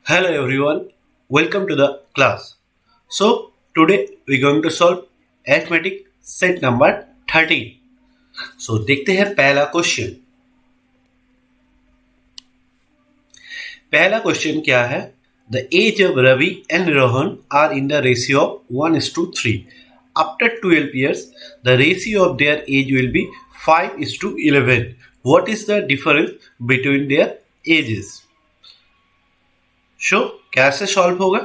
Hello everyone, welcome to the class. So today we're going to solve arithmetic set number 13. So देखते हैं पहला question. पहला question क्या है? The age of Ravi and Rohan are in the ratio of 1:3. After 12 years, the ratio of their age will be 5:11. What is the difference between their ages? So कैसे solve होगा?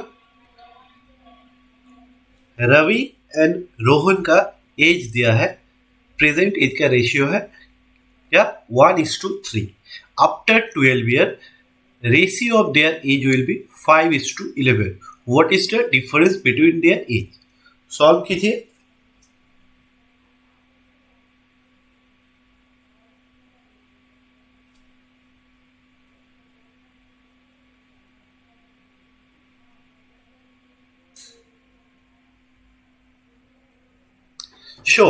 Ravi and Rohan का as दिया है, present age का ratio है या 1:3. After 12 year ratio of their age will be 5:11. What is the difference between their age? Solve कीजिए। So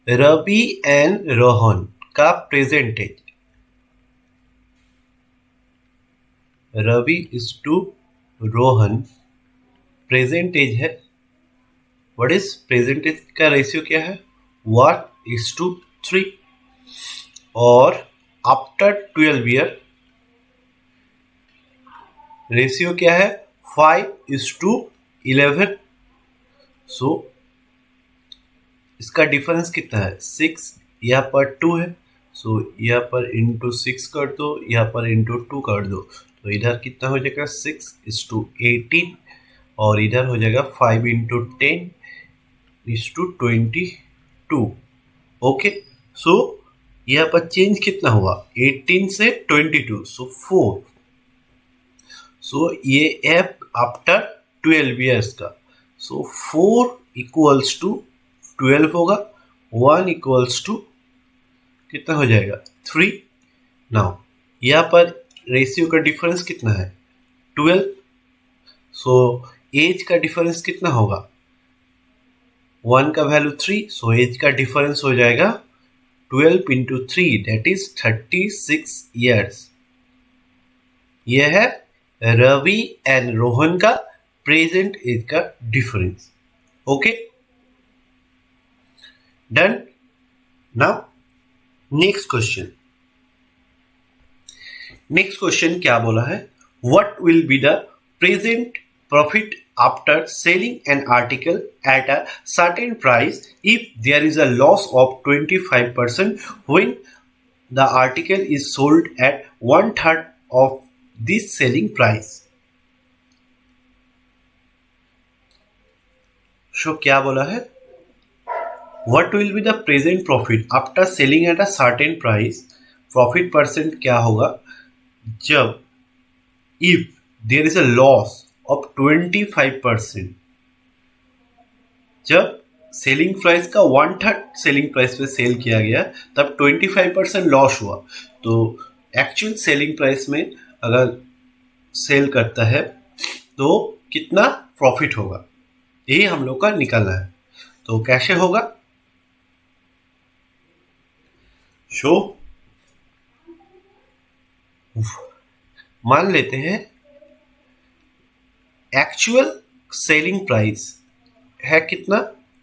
Ravi and Rohan का present age, Ravi is to Rohan present age है। व्हाट इज प्रेजेंट एज का ratio क्या है? 1:3. और आफ्टर 12 ईयर रेशियो क्या है? 5:11. सो इसका डिफरेंस कितना है? 6. यहाँ पर 2 है, सो यहाँ पर इंटू 6 कर दो, यहाँ पर इंटू 2 कर दो, तो इधर कितना हो जाएगा? 6:18. और इधर हो जाएगा 5:10:22. ओके, सो यहाँ पर चेंज कितना हुआ? 18 से 22, सो 4. सो ये है आफ्टर 12 ईयर्स का। सो 4 इक्वल्स टू 12 होगा, 1 इक्वल्स टू कितना हो जाएगा? 3. नाउ यहाँ पर रेशियो का डिफरेंस कितना है? 12. सो एज का डिफरेंस कितना होगा? 1 का वैल्यू 3, सो एज का डिफरेंस हो जाएगा 12 इंटू 3, दैट इज 36 ईयर्स. यह है रवि एंड रोहन का प्रेजेंट एज का difference. Okay, done. Now next question. Next question क्या बोला है? What will be the present profit after selling an article at a certain price if there is a loss of 25% when the article is sold at 1/3 of this selling price. So क्या बोला है? What will be the present profit after selling at a certain price? Profit percent क्या होगा जब if there is a loss of 25%, जब selling price का 1/3 selling price पे cell किया गया तब 25% लॉस हुआ, तो एक्चुअल सेलिंग प्राइस में अगर सेल करता है तो कितना प्रॉफिट होगा, ये हम लोग का निकालना है. तो कैसे होगा? शो मान लेते हैं एक्चुअल सेलिंग प्राइस है कितना?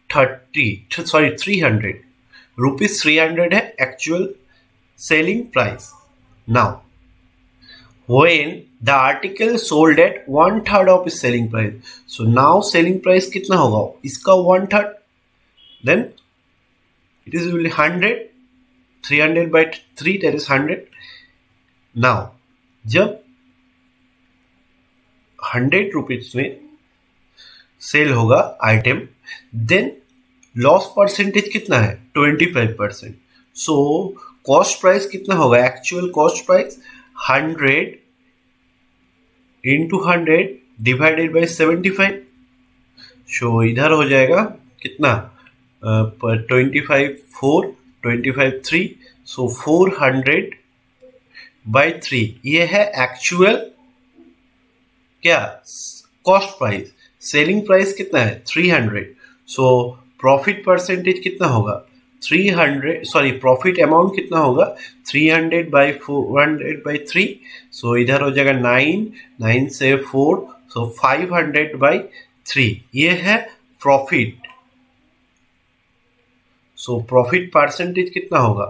300 रुपीज 300 है actual selling price. Now when the article sold at 1/3 of its selling price, so now selling price कितना होगा? इसका 1/3, then it is will 100. 300 by 3, that is 100. now जब 100 रुपीज में सेल होगा item, then loss percentage कितना है? 25%. So cost price कितना होगा? Actual cost price 100 into 100 divided by 75. सो इधर हो जाएगा कितना? 25 4, 25 3, सो 400 बाई 3. ये है एक्चुअल क्या? Cost price. सेलिंग प्राइस कितना है? 300. सो प्रॉफिट परसेंटेज कितना होगा? प्रॉफिट अमाउंट कितना होगा 300/400/3, सो इधर हो जाएगा 9 से 4, सो 500/3, ये है प्रॉफिट। सो प्रॉफिट परसेंटेज कितना होगा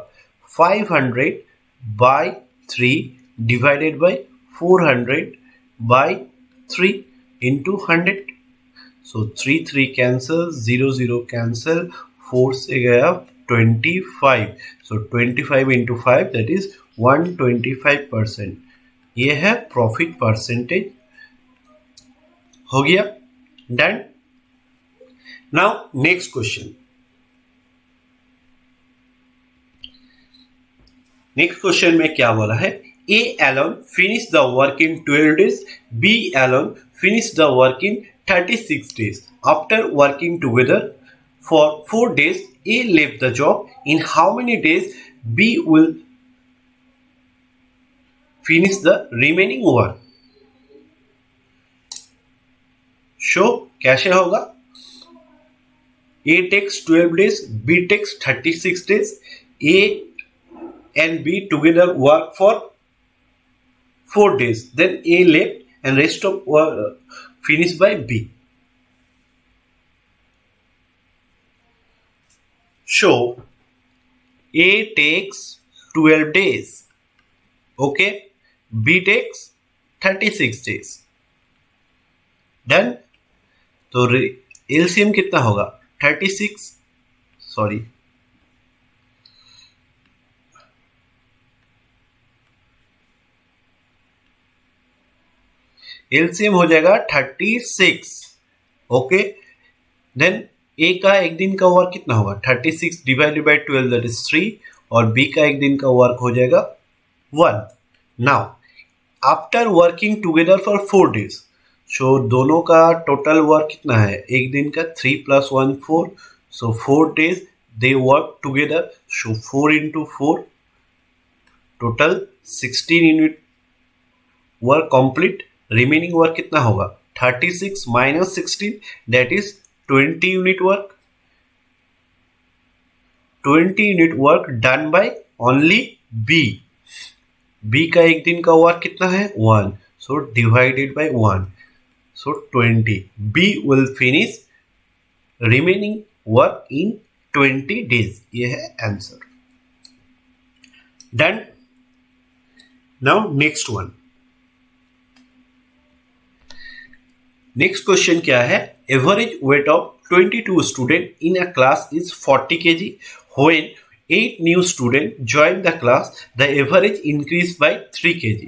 500/3 divided by 400/3 into 100। So 3 cancel, 0 cancel, 4 से गया 25, सो 25 इंटू 5 दैट इज 125%। ये है प्रॉफिट परसेंटेज। हो गया, done. Now next question. Next question में क्या बोला है, A alone finished the work in 12 days, B alone finished the work in 36 days. After working together for 4 days, A left the job. In how many days B will finish the remaining work? Show कैसे होगा? A takes 12 days, B takes 36 days. A and B together work for 4 days. Then A left and rest of work finished by B. Show A takes 12 days. Okay. B takes 36 days. Done. तो LCM कितना होगा 36, sorry LCM हो जाएगा 36। Okay, then ए का एक दिन का work कितना होगा 36 डिवाइडेड बाई 12 दैट इज 3, और बी का एक दिन का वर्क हो जाएगा 1। Now after working together for 4 days, so दोनों का टोटल वर्क कितना है एक दिन का 3 + 1 4, so 4 days they work together, so 4 into 4 total 16 unit work complete. Remaining work कितना होगा 36 - 16 that is 20 unit work. 20 unit work done by only B. B का एक दिन का वर्क कितना है 1, so divided by 1, so 20। B will finish remaining work in 20 days। ये है answer. Done. Now next one. Next question क्या है, average weight of 22 student in a class is 40 kg. When 8 new students join the class, the average increased by 3 kg.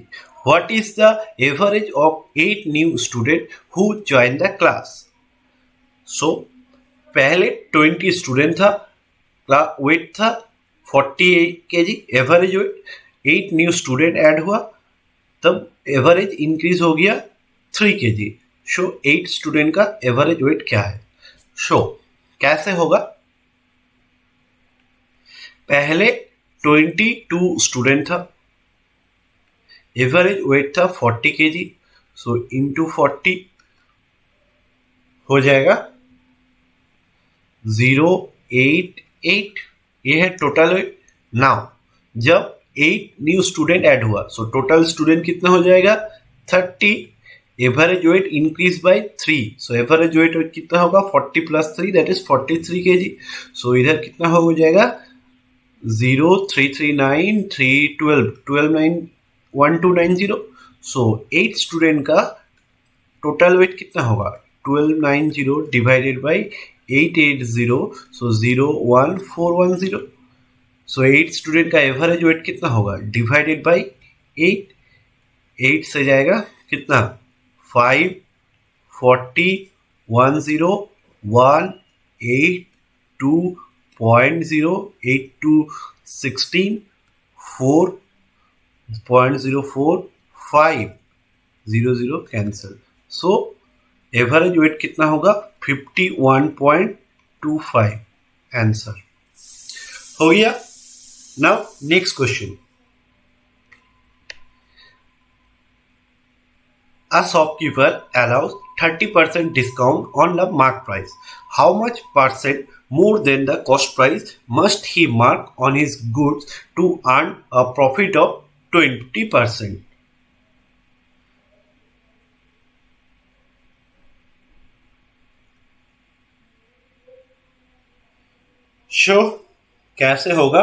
What is the average of 8 new students who join the class? So पहले 20 student था, wait था 40 kg, average weight 8 new student add हुआ, तब average increase हो गया 3 kg। Show 8 student का average weight क्या है। शो कैसे होगा, पहले 22 स्टूडेंट था, एवरेज वेट था 40 kg, सो इंटू 40 हो जाएगा 088, ये है टोटल वेट। नाउ जब 8 न्यू स्टूडेंट ऐड हुआ, सो टोटल स्टूडेंट कितना हो जाएगा 30, average weight increase by 3, so average weight कितना होगा 40 + 3 दैट इज 43 kg। सो इधर कितना हो जाएगा 0339 312 129 1290। सो 8 स्टूडेंट का टोटल वेट कितना होगा 1290 divided by 880, so 01410। So 8 student का एवरेज वेट कितना होगा डिवाइडेड बाई 8, 8 से जाएगा कितना 5 40 10 1 8 2.0 8 to 16 4.04 5 00 cancel. So average weight कितना होगा 51.25 आंसर। हो गया। Now next question. A shopkeeper allows 30% discount on the mark price. How much percent more than the cost price must he mark on his goods to earn a profit of 20%? Show कैसे होगा?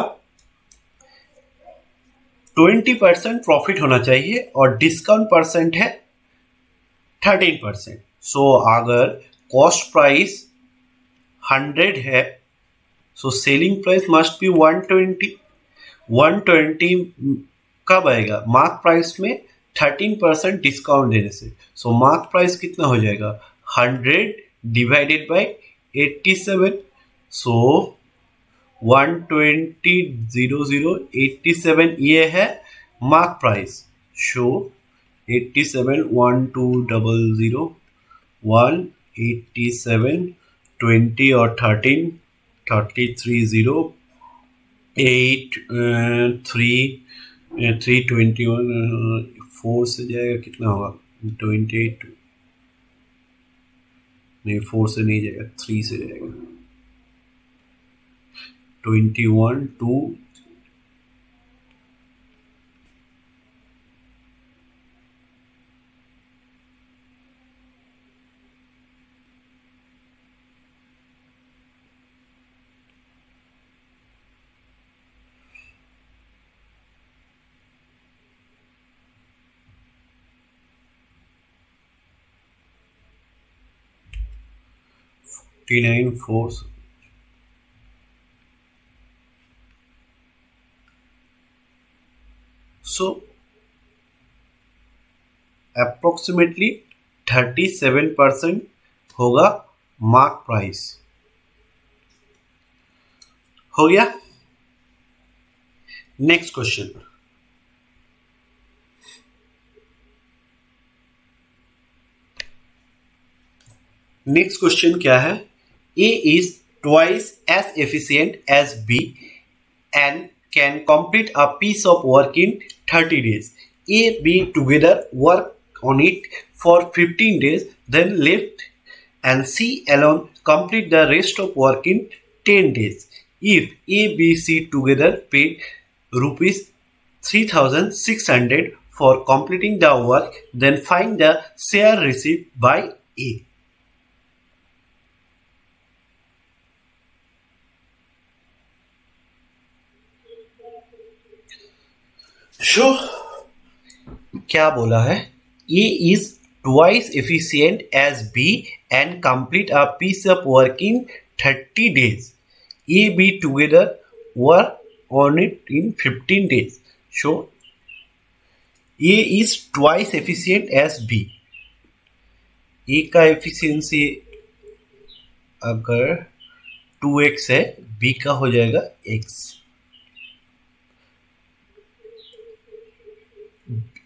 20% profit होना चाहिए और discount percent है 13%. सो अगर cost price 100 है, so selling price must be 120. 120 कब आएगा? मार्क प्राइस में 13% डिस्काउंट देने से. सो मार्क प्राइस कितना हो जाएगा? 100 डिवाइडेड बाय 87. सो 120,087 ये है मार्क प्राइस. शो 87 1200 187 20 और 13 330 8 321 4 से जाएगा कितना होगा? 28 नहीं, 4 से नहीं जाएगा, 3 से जाएगा. 21 2 59 4. So approximately 37% होगा मार्क प्राइस. हो गया? Next question. नेक्स्ट क्वेश्चन क्या है? A is twice as efficient as B and can complete a piece of work in 30 days. A, B together work on it for 15 days, then left and C alone complete the rest of work in 10 days. If A, B, C together paid rupees 3,600 for completing the work, then find the share received by A. Show क्या बोला है? A is twice efficient as B and complete a piece of work in 30 days. A, B together work on it in 15 days. So A is twice efficient as B. A का efficiency अगर 2x है, B का हो जाएगा x.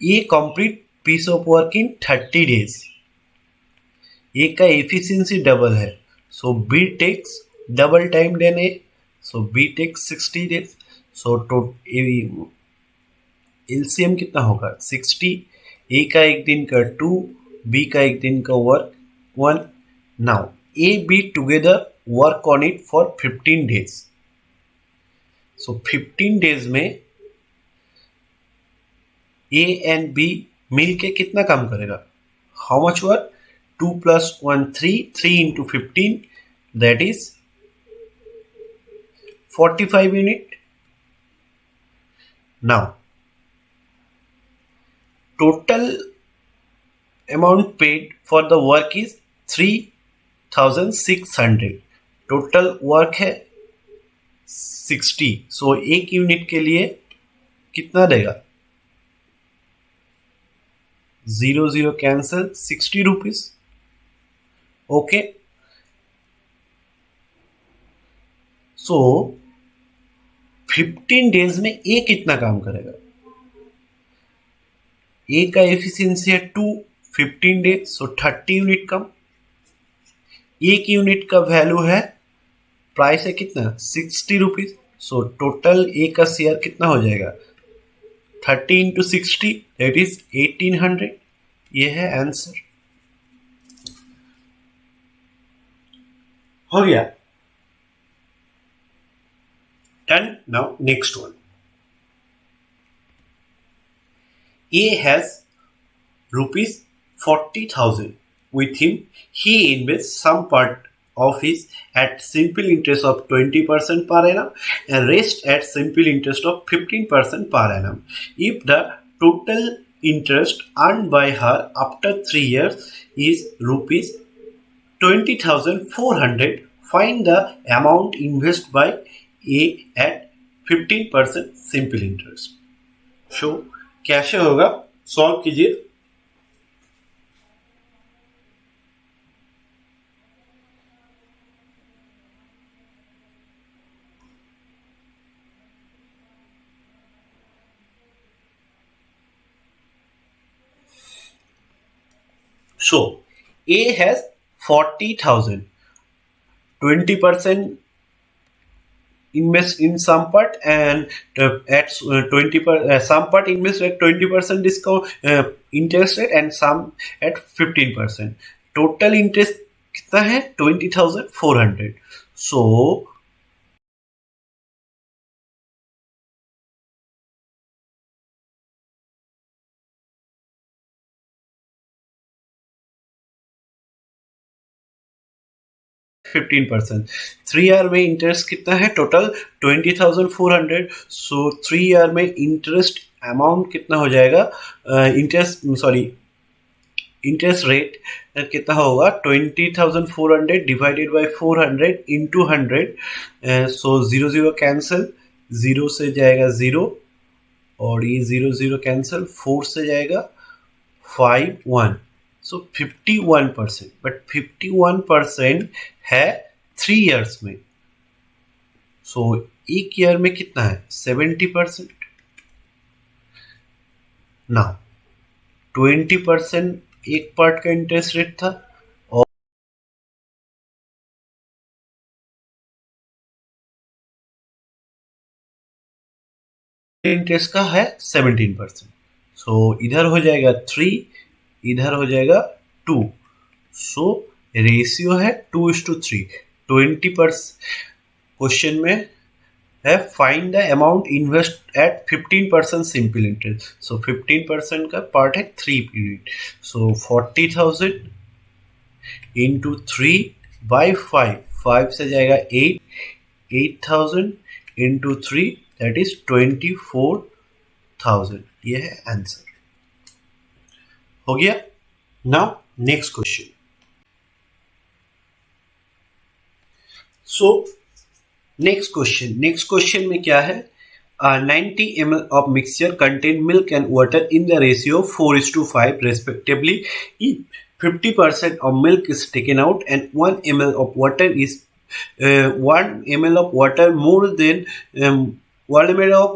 A complete piece of work in 30 days. A का efficiency double है, so B takes double time than A, so B takes 60 days. So LCM कितना होगा? 60. A का एक दिन का 2, B का एक दिन का work 1. Now A, B together work on it for 15 days. So 15 days में A and B मिल के कितना काम करेगा? How much work? 2 plus 1 3. 3 into 15, that is 45 unit. Now total amount paid for the work is 3,600. Total work है 60. सो एक unit के लिए कितना देगा? 0 0 कैंसल, 60 रुपीज. ओके, सो 15 डेज में ए कितना काम करेगा? ए का एफिशिएंसी है 2, 15 डेज, सो 30 यूनिट कम. एक यूनिट का वैल्यू है, प्राइस है कितना? 60 रुपीज. सो टोटल ए का शेयर कितना हो जाएगा? 30 into 60, दैट इज 1800. ये है आंसर. हो गया done. Now next one. A has rupees 40,000 with him. He invests some part of his at simple interest of 20% per annum and rest at simple interest of 15% per annum. If the total interest earned by her after 3 years is rupees 20,400, find the amount invested by A at 15% simple interest. So कैसे होगा, solve कीजिए. So A has 40,000, 20% invest in some part and at some part invest at 20% discount interest rate and some at 15%. Total interest कितना है 20,400. So 15%. 3 year में interest कितना है total 20,400. सो 3 year में interest amount कितना हो जाएगा, इंटरेस्ट रेट कितना होगा 20,400 divided by 400 into 100. So 0 cancel, 0 से जाएगा 0 और ये 0 कैंसिल, 4 से जाएगा 5 1. सो 51%, बट 51% है 3 ईयर्स में. सो एक ईयर में कितना है 70%. ना 20% एक पार्ट का इंटरेस्ट रेट था और इंटरेस्ट का है 17%. सो इधर हो जाएगा 3, इधर हो जाएगा 2. सो रेशियो है 2:3. 20% क्वेश्चन में है find the amount invest at 15% simple interest. So 15% का पार्ट है 3 पीरियड. सो 40,000 इंटू 3 बाई 5, 5 से जाएगा 8, 8,000 इंटू 3 दैट इज 24,000. ये है आंसर. हो गया. Now next question. So next question में क्या है, 90 ml of mixture contain milk and water in the ratio 4:5 respectively. If 50% of milk is taken out and 1 ml of water is 1 ml of water more than 1 ml of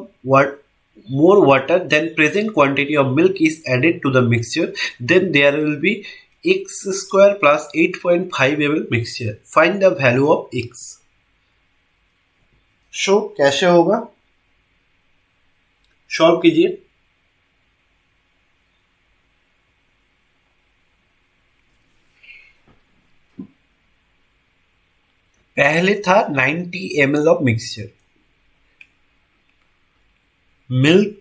more water than present quantity of milk is added to the mixture, then there will be x square plus 8.5 ml mixture. Find the value of x. Show कैसे होगा, solve कीजिए. पहले था 90 ml of mixture, milk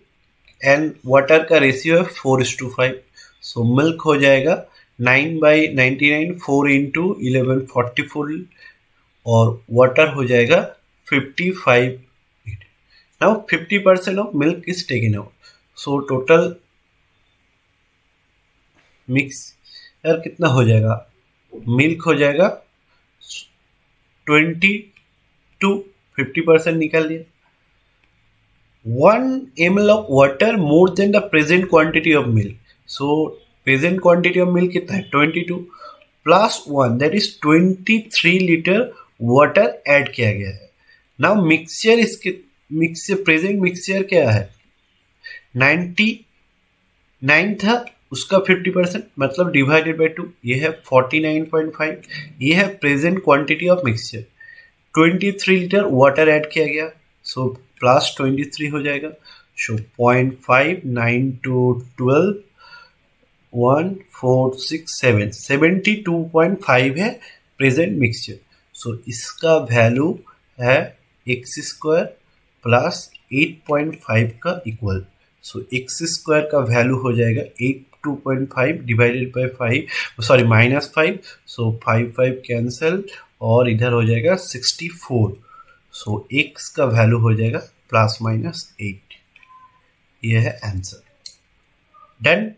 and water का ratio है 4:5. So milk हो जाएगा 9/99, 4 into 11 44 और वाटर हो जाएगा 55. Now 50% of milk is taken out. So total mixer कितना हो जाएगा, मिल्क हो जाएगा 22, 50% निकाल दिया. 1 ml of water more than the present quantity of milk. So present quantity of milk कितना है 22 plus 1 that is 23 litre water add किया गया है. नाउ मिक्सचर, इसके मिक्सचर प्रेजेंट मिक्सचर क्या है 99 था, उसका 50% मतलब डिवाइडेड बाय 2, ये है 49.5. ये है present quantity of mixture. 23 litre water add किया गया, सो प्लस 23 हो जाएगा. सो 0.5 9 to 12 1 4 6 7 72.5 है प्रेजेंट मिक्सचर. सो इसका वैल्यू है एक्स स्क्वायर प्लस 8.5 का इक्वल। सो एक्स स्क्वायर का वैल्यू हो जाएगा 82.5 divided by 5, sorry -5। So 5 cancel और इधर हो जाएगा 64। सो एक्स का वैल्यू हो जाएगा ±8। यह है answer. Done.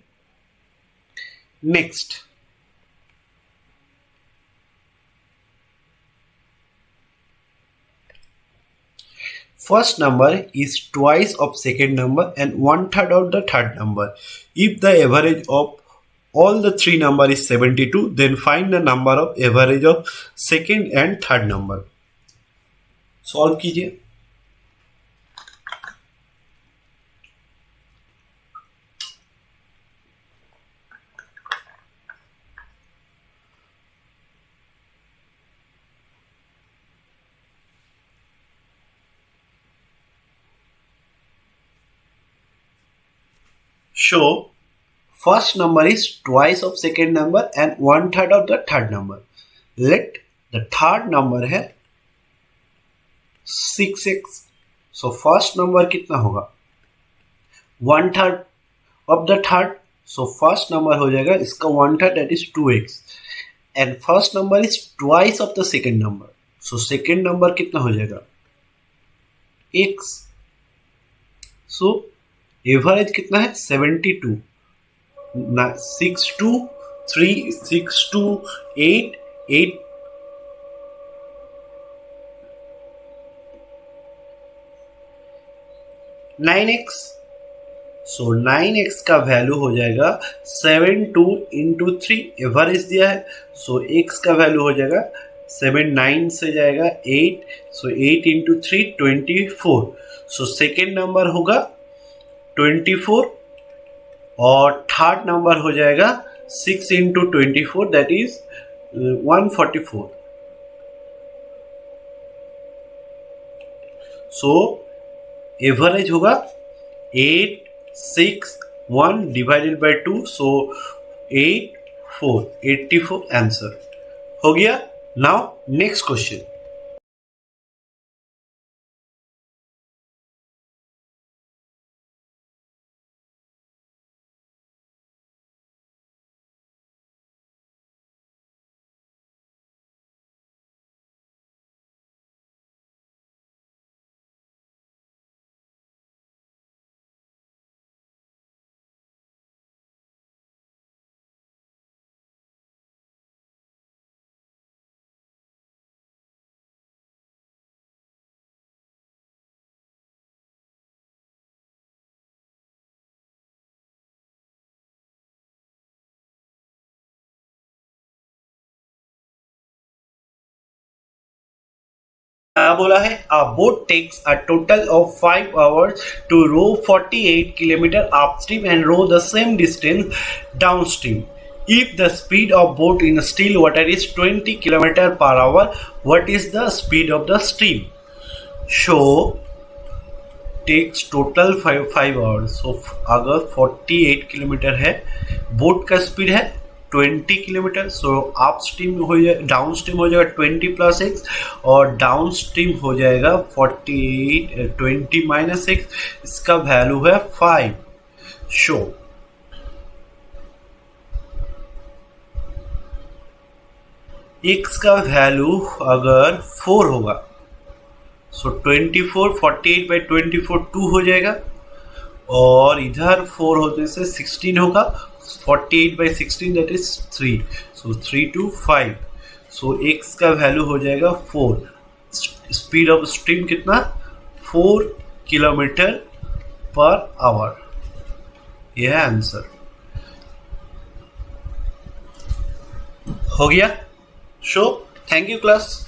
Next, first number is twice of second number and 1/3 of the third number. If the average of all the three number is 72, then find the number of average of second and third number. Solve कीजिए। Show first number is twice of second number and 1/3 of the third number. Let the third number है 6x. So first number कितना होगा 1/3 of the third. So first number हो जाएगा इसका 1/3, that is 2x. And first number is twice of the second number. So second number कितना हो जाएगा x. So average कितना है 72, 6 2 3 6 2 8 8 9x. सो 9x का वैल्यू हो जाएगा 72 इंटू 3, एवरेज दिया है। सो x का वैल्यू हो जाएगा 7 9 से जाएगा 8। सो 8 इंटू 3 24। सो सेकेंड नंबर होगा 24 और थर्ड नंबर हो जाएगा 6 into 24, that is 144। So average होगा 8 6 1 डिवाइडेड बाई 2। सो 8 4 84 आंसर हो गया। Now next question. बोला है a boat takes a total of 5 hours to row 48 km upstream and row the same distance downstream. If the speed of boat in still water is 20 km per hour, what is the speed of the stream? Show takes total 5 hours. So अगर 48 kilometre है, boat का speed है 20 kilometre. So up stream हो जाए, down stream हो जाएगा 20 + x और down stream हो जाएगा 48 20 - x। इसका वैल्यू है 5। शो x का वैल्यू अगर 4 होगा, सो 24 48 बाई 24 2 हो जाएगा और इधर 4 होने से 16 होगा। 48 by 16 that is 3। So 3 2 5। So x का वैल्यू हो जाएगा 4। स्पीड ऑफ स्ट्रीम कितना 4 किलोमीटर पर आवर। यह है आंसर। हो गया। Show thank you class.